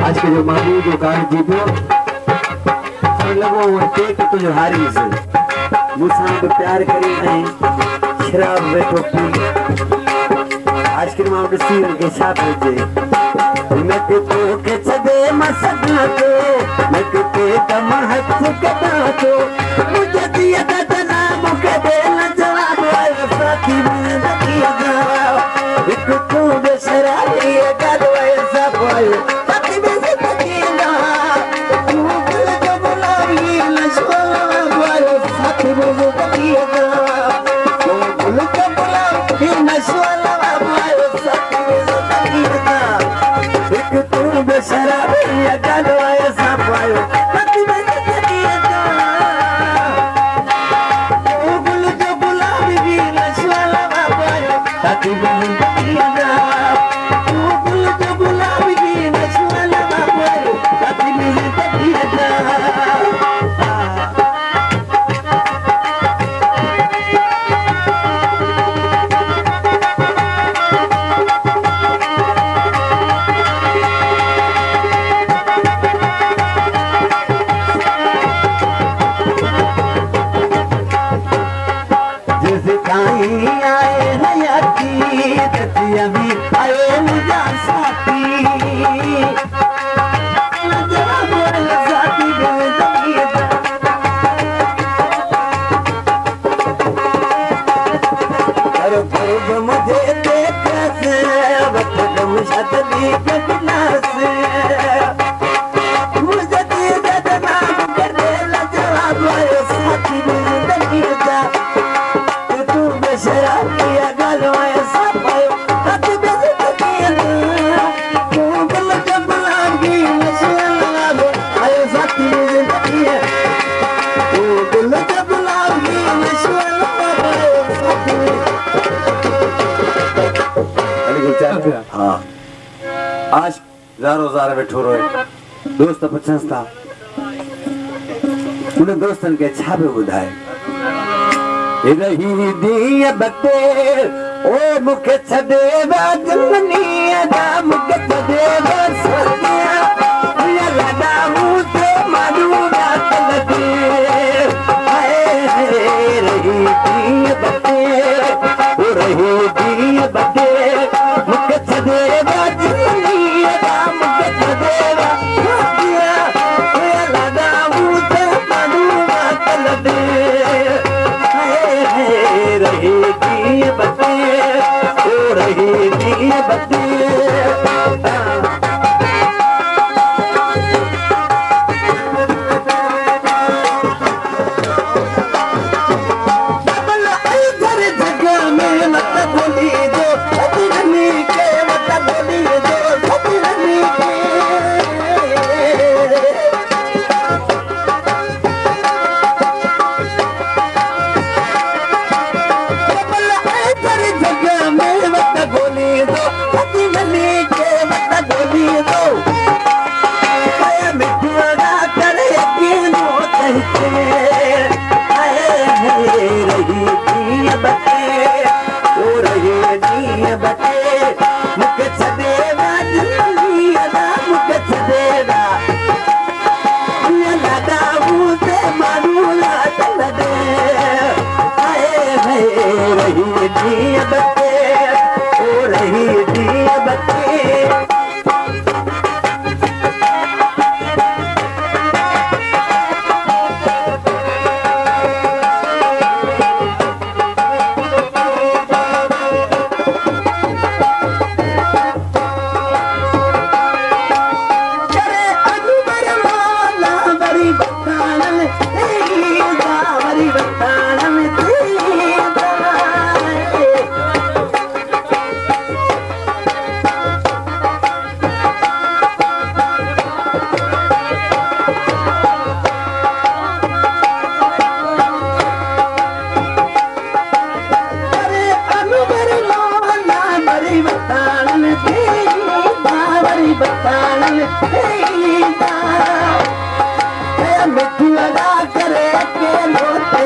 आज के जो महबूब जो कार्ड जीतो लगो वो टेक तुझो हारी से मुसां पे प्यार करी नहीं शराब वेठो पी आज के मां ॾिसी के साथ हुजे मैं के तो के छदे मसना तो मैं के कम हथ कदा तो मुझे दिया तना मुके दे न जवाब आयो साथी में दिया एक तू बेशराबी गद ऐसा पायो साथी में दिया तू जो बुलाई लशवा वालो साथी में दिया तू जो बुलाई नशवा वालो साथी में दिया एक तू बेशराबी गद ऐसा पायो साथी में दिया तू जो बुलाई नशवा वालो साथी में आज ज़ारो ज़ार वेठो रोए दोस्त पुछस था उन दोस्तन के छा पे बुधाए रही दी बते ओ मुखे छदे बाजमनी दा मुखे छदे बसतिया या लगा मुझे मारू रात लगे हाय रही दी बते ओ रही दी बते मुखे छदे मिठी लगा करे के लोटे